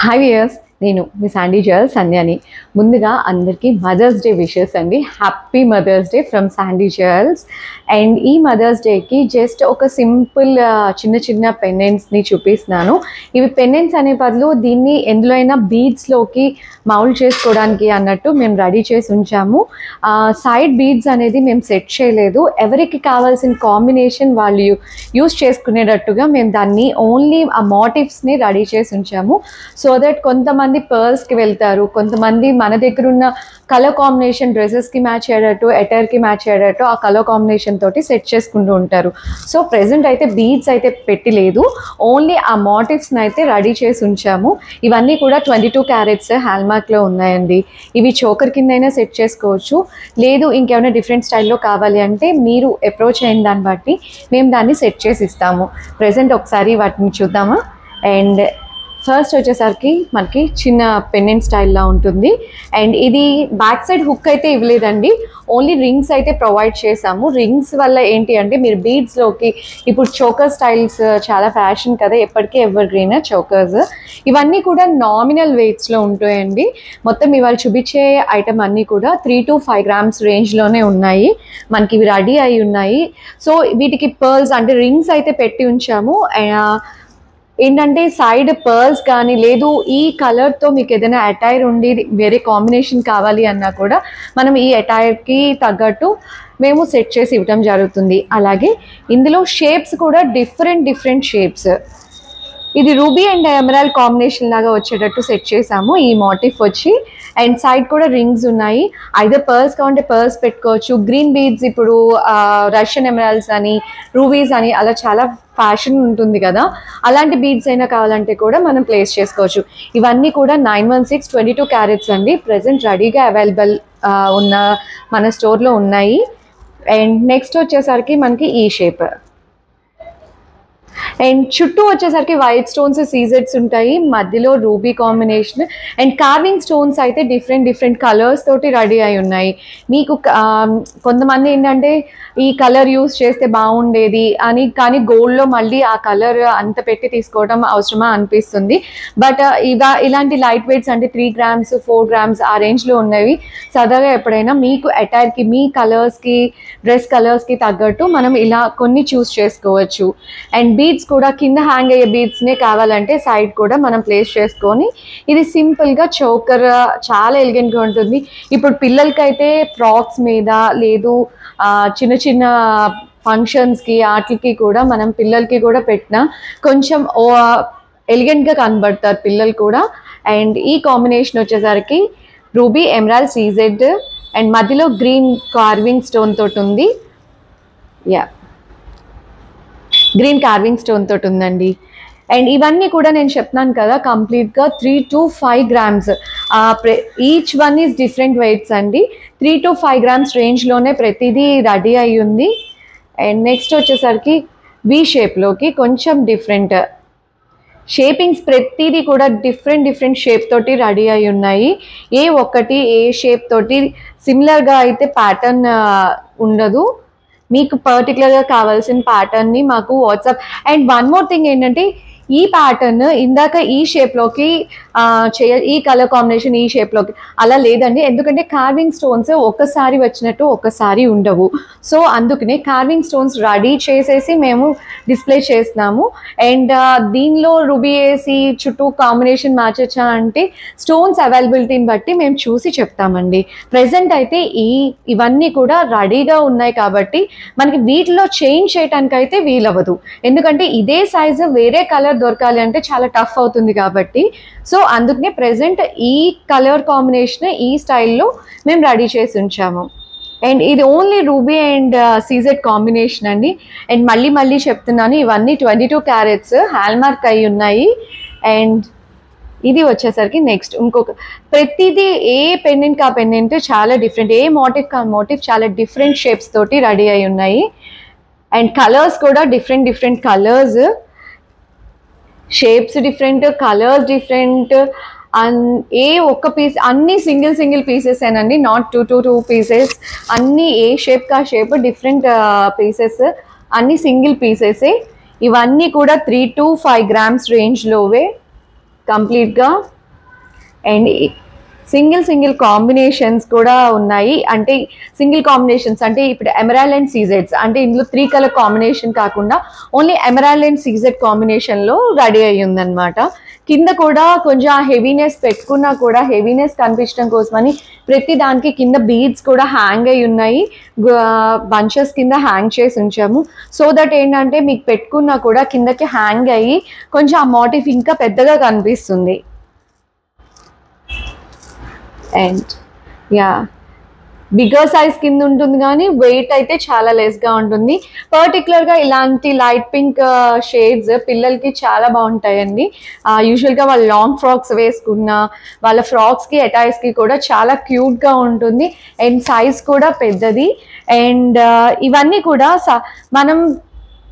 Hi viewers, నేను మీ Sandy jewels సంధ్యాని. ముందుగా అందరికీ మదర్స్ డే విషెస్ అండి. Happy mother's day from Sandy jewels. And ఈ మదర్స్ డేకి జస్ట్ ఒక సింపుల్ చిన్న చిన్న పెండెంట్స్ని చూపిస్తున్నాను. ఇవి పెండెంట్స్ అనే బదులు దీన్ని ఎందులో అయినా బీడ్స్లోకి మౌల్డ్ చేసుకోవడానికి అన్నట్టు మేము రెడీ చేసి ఉంచాము. సైడ్ బీడ్స్ అనేది మేము సెట్ చేయలేదు. ఎవరికి కావాల్సిన కాంబినేషన్ వాళ్ళు యూస్ చేసుకునేటట్టుగా మేము దాన్ని ఓన్లీ ఆ మోటివ్స్ని రెడీ చేసి ఉంచాము. సో దట్ కొంతమంది పర్ల్స్కి వెళ్తారు, కొంతమంది మన దగ్గర ఉన్న కలర్ కాంబినేషన్ డ్రెస్సెస్కి మ్యాచ్ అయ్యేటట్టు, ఎటైర్కి మ్యాచ్ అయ్యేటట్టు ఆ కలర్ కాంబినేషన్ తోటి సెట్ చేసుకుంటూ ఉంటారు. సో ప్రెజెంట్ అయితే బీడ్స్ అయితే పెట్టలేదు, ఓన్లీ ఆ మోటివ్స్ని అయితే రెడీ చేసి ఉంచాము. ఇవన్నీ కూడా 22 క్యారెట్స్ హాల్మార్క్లో ఉన్నాయండి. ఇవి చోకర్ కిందైనా సెట్ చేసుకోవచ్చు, లేదు ఇంకేమైనా డిఫరెంట్ స్టైల్లో కావాలి అంటే మీరు అప్రోచ్ అయిన దాన్ని బట్టి మేము దాన్ని సెట్ చేసి ఇస్తాము. ప్రెజెంట్ ఒకసారి వాటిని చూద్దామా. అండ్ ఫస్ట్ వచ్చేసరికి మనకి చిన్న పెండెంట్ స్టైల్లో ఉంటుంది. అండ్ ఇది బ్యాక్ సైడ్ హుక్ అయితే ఇవ్వలేదండి, ఓన్లీ రింగ్స్ అయితే ప్రొవైడ్ చేసాము. రింగ్స్ వల్ల ఏంటి అంటే మీరు బీడ్స్లోకి ఇప్పుడు చోకర్ స్టైల్స్ చాలా ఫ్యాషన్ కదా, ఎప్పటికీ ఎవర్ గ్రీన్ చోకర్స్. ఇవన్నీ కూడా నామినల్ వెయిట్స్లో ఉంటాయండి. మొత్తం ఇవాళ చూపించే ఐటమ్ అన్నీ కూడా 3 to 5 grams రేంజ్లోనే ఉన్నాయి. మనకి ఇవి రెడీ అయి ఉన్నాయి. సో వీటికి పర్ల్స్ అంటే రింగ్స్ అయితే పెట్టి ఉంచాము. ఏంటంటే సైడ్ పర్ల్స్ కానీ, లేదు ఈ కలర్తో మీకు ఏదైనా అటైర్ ఉండి వేరే కాంబినేషన్ కావాలి అన్నా కూడా మనం ఈ అటైర్కి తగ్గట్టు మేము సెట్ చేసి ఇవ్వటం జరుగుతుంది. అలాగే ఇందులో షేప్స్ కూడా డిఫరెంట్ షేప్స్. ఇది రూబీ అండ్ ఎమరాల్డ్ కాంబినేషన్ లాగా వచ్చేటట్టు సెట్ చేసాము ఈ మోటిఫ్ వచ్చి. అండ్ సైడ్ కూడా రింగ్స్ ఉన్నాయి. ఐదర్ పర్ల్స్ కావాలంటే పర్ల్స్ పెట్టుకోవచ్చు. గ్రీన్ బీడ్స్ ఇప్పుడు రష్యన్ ఎమరాల్డ్స్ అని, రూబీస్ అని అలా చాలా ఫ్యాషన్ ఉంటుంది కదా, అలాంటి బీడ్స్ అయినా కావాలంటే కూడా మనం ప్లేస్ చేసుకోవచ్చు. ఇవన్నీ కూడా 916 22 క్యారెట్స్ అండి. ప్రజెంట్ రెడీగా అవైలబుల్ ఉన్న మన స్టోర్లో ఉన్నాయి. అండ్ నెక్స్ట్ వచ్చేసరికి మనకి ఈ షేప్. అండ్ చుట్టూ వచ్చేసరికి వైట్ స్టోన్స్ సీజెడ్స్ ఉంటాయి, మధ్యలో ruby combination. And carving stones అయితే డిఫరెంట్ కలర్స్ తోటి రెడీ అయి ఉన్నాయి. మీకు కొంతమంది ఏంటంటే ఈ కలర్ యూస్ చేస్తే బాగుండేది అని, కానీ గోల్డ్లో మళ్ళీ ఆ కలర్ అంత పెట్టి తీసుకోవడం అవసరమా అనిపిస్తుంది. బట్ ఇలాంటి లైట్ వెయిట్స్ అంటే 3 grams 4 grams ఆ రేంజ్లో ఉన్నవి సరదాగా ఎప్పుడైనా మీకు అటైర్కి, మీ కలర్స్కి, డ్రెస్ కలర్స్కి తగ్గట్టు మనం ఇలా కొన్ని చూస్ చేసుకోవచ్చు. అండ్ బీడ్స్ కూడా కింద హ్యాంగ్ అయ్యే బీడ్స్నే కావాలంటే సైడ్ కూడా మనం ప్లేస్ చేసుకొని, ఇది సింపుల్గా చోకర్ చాలా ఎలిగెంట్గా ఉంటుంది. ఇప్పుడు పిల్లలకైతే ఫ్రాక్స్ మీద, లేదు చిన్న ఫంక్షన్స్కి వాటికి కూడా మనం పిల్లలకి కూడా పెట్టినా కొంచెం ఎలిగెంట్గా కనబడతారు పిల్లలు కూడా. అండ్ ఈ కాంబినేషన్ వచ్చేసరికి రూబీ ఎమరాల్డ్ సీజెడ్ అండ్ మధ్యలో గ్రీన్ కార్వింగ్ స్టోన్ తోటి ఉంది. గ్రీన్ కార్వింగ్ స్టోన్ తోటి ఉందండి. అండ్ ఇవన్నీ కూడా నేను చెప్తున్నాను కదా కంప్లీట్గా 3 to 5 grams. Each one is different weights అండి. 3 to 5 grams రేంజ్లోనే ప్రతిదీ రెడీ అయి ఉంది. అండ్ నెక్స్ట్ వచ్చేసరికి వి షేప్లోకి కొంచెం డిఫరెంట్ షేపింగ్స్, ప్రతిదీ కూడా డిఫరెంట్ షేప్ తోటి రెడీ అయి ఉన్నాయి. ఏ షేప్ తోటి సిమిలర్గా అయితే ప్యాటర్న్ ఉండదు. మీకు పర్టికులర్గా కావాల్సిన ప్యాటర్న్ని మాకు WhatsApp. And one more thing ఏంటంటే ఈ ప్యాటర్న్ ఇందాక ఈ షేప్లోకి ఈ కలర్ కాంబినేషన్ ఈ షేప్లోకి అలా లేదండి, ఎందుకంటే కార్వింగ్ స్టోన్స్ ఒక్కసారి వచ్చినట్టు ఒక్కసారి ఉండవు. సో అందుకనే కార్వింగ్ స్టోన్స్ రెడీ చేసేసి మేము డిస్ప్లే చేస్తున్నాము. అండ్ దీనిలో రూబీ వేసి చుట్టూ కాంబినేషన్ మార్చొచ్చా అంటే స్టోన్స్ అవైలబిలిటీని బట్టి మేము చూసి చెప్తామండి. ప్రజెంట్ అయితే ఇవన్నీ కూడా రెడీగా ఉన్నాయి కాబట్టి మనకి వీటిలో చేంజ్ చేయడానికి అయితే వీలవ్వదు, ఎందుకంటే ఇదే సైజు వేరే కలర్ దొరకాలి అంటే చాలా టఫ్ అవుతుంది కాబట్టి. సో అందుకనే ప్రెజెంట్ ఈ కలర్ కాంబినేషన్ ఈ స్టైల్లో మేము రెడీ చేసి ఉంచాము. అండ్ ఇది only ruby and CZ combination అండి. అండ్ మళ్ళీ చెప్తున్నాను, ఇవన్నీ 22 క్యారెట్స్ హాల్మార్క్ అయి ఉన్నాయి. అండ్ ఇది వచ్చేసరికి నెక్స్ట్ ఇంకొక ప్రతిదీ ఏ పెండెంట్ ఆ పెండెంట్ చాలా డిఫరెంట్, ఏ మోటివ్ ఆ మోటివ్ చాలా డిఫరెంట్ షేప్స్ తోటి రెడీ అయి ఉన్నాయి. అండ్ కలర్స్ కూడా different colours, shapes different, colours different. And ఒక్క పీస్ అన్నీ సింగిల్ పీసెస్ ఏనండి, నాట్ 2 పీసెస్. అన్నీ ఏ షేప్ కా షేప్ డిఫరెంట్ పీసెస్, అన్నీ సింగిల్ పీసెసే. ఇవన్నీ కూడా 3 to 5 grams రేంజ్లోవే కంప్లీట్గా. అండ్ సింగిల్ కాంబినేషన్స్ కూడా ఉన్నాయి. అంటే సింగిల్ కాంబినేషన్స్ అంటే ఇప్పుడు ఎమరాల్డ్ అండ్ సీజెడ్స్ అంటే ఇందులో 3 కలర్ కాంబినేషన్ కాకుండా ఓన్లీ ఎమరాల్డ్ అండ్ సీజెడ్ కాంబినేషన్లో రెడీ అయ్యి ఉందన్నమాట. కింద కూడా కొంచెం ఆ హెవీనెస్ పెట్టుకున్నా కూడా హెవీనెస్ కనిపించడం కోసమని ప్రతి దానికి కింద బీడ్స్ కూడా హ్యాంగ్ అయి ఉన్నాయి. బంచెస్ కింద హ్యాంగ్ చేసి ఉంచాము. సో దట్ ఏంటంటే మీకు పెట్టుకున్నా కూడా కిందకి హ్యాంగ్ అయ్యి కొంచెం ఆ మోటిఫ్ ఇంకా పెద్దగా కనిపిస్తుంది. అండ్ బిగ్గర్ సైజ్ కింద ఉంటుంది కానీ వెయిట్ అయితే చాలా లెస్గా ఉంటుంది. పర్టికులర్గా ఇలాంటి లైట్ పింక్ షేడ్స్ పిల్లలకి చాలా బాగుంటాయండి. యూజువల్గా వాళ్ళు లాంగ్ ఫ్రాక్స్ వేసుకున్న వాళ్ళ ఫ్రాక్స్కి అటైర్స్కి కూడా చాలా క్యూట్గా ఉంటుంది. అండ్ సైజ్ కూడా పెద్దది. అండ్ ఇవన్నీ కూడా మనం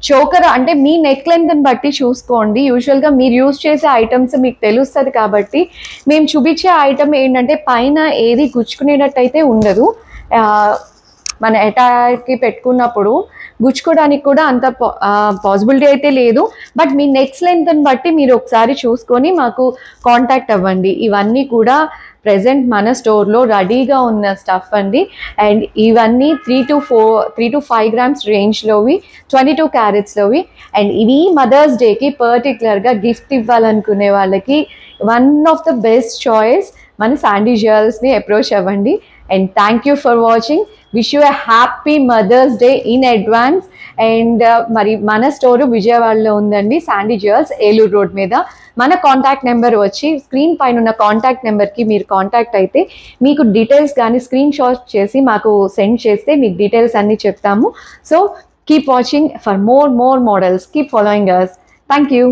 చోకర్ అంటే మీ నెక్ లెంత్ని బట్టి చూసుకోండి. యూజువల్గా మీరు యూజ్ చేసే ఐటమ్స్ మీకు తెలుస్తుంది కాబట్టి మేము చూపించే ఐటమ్ ఏంటంటే పైన ఏది గుచ్చుకునేటట్టు అయితే ఉండదు. మన అటాక్కి పెట్టుకున్నప్పుడు గుచ్చుకోవడానికి కూడా అంత పాసిబిలిటీ అయితే లేదు. బట్ మీ నెక్స్ట్ లెంత్ని బట్టి మీరు ఒకసారి చూసుకొని మాకు కాంటాక్ట్ అవ్వండి. ఇవన్నీ కూడా ప్రెజెంట్ మన స్టోర్లో రెడీగా ఉన్న స్టఫ్ అండి. అండ్ ఇవన్నీ 3 to 5 grams రేంజ్లోవి, 22 క్యారెట్స్లోవి. అండ్ ఇవి మదర్స్ డేకి పర్టికులర్గా గిఫ్ట్ ఇవ్వాలనుకునే వాళ్ళకి one of the best choice. మన శాండీ జ్యువెల్స్ని అప్రోచ్ అవ్వండి. And thank you for watching. Wish you a happy mother's day in advance. And మరి మన స్టోరు విజయవాడలో ఉందండి, శాండీ జ్యువెల్స్, ఏలూరు రోడ్ మీద. మన కాంటాక్ట్ నెంబర్ వచ్చి స్క్రీన్ పైన ఉన్న కాంటాక్ట్ నెంబర్కి మీరు కాంటాక్ట్ అయితే మీకు డీటెయిల్స్ కానీ స్క్రీన్ షాట్ చేసి మాకు సెండ్ చేస్తే మీకు డీటెయిల్స్ అన్నీ చెప్తాము. So keep watching for more models. Keep following us. Thank you.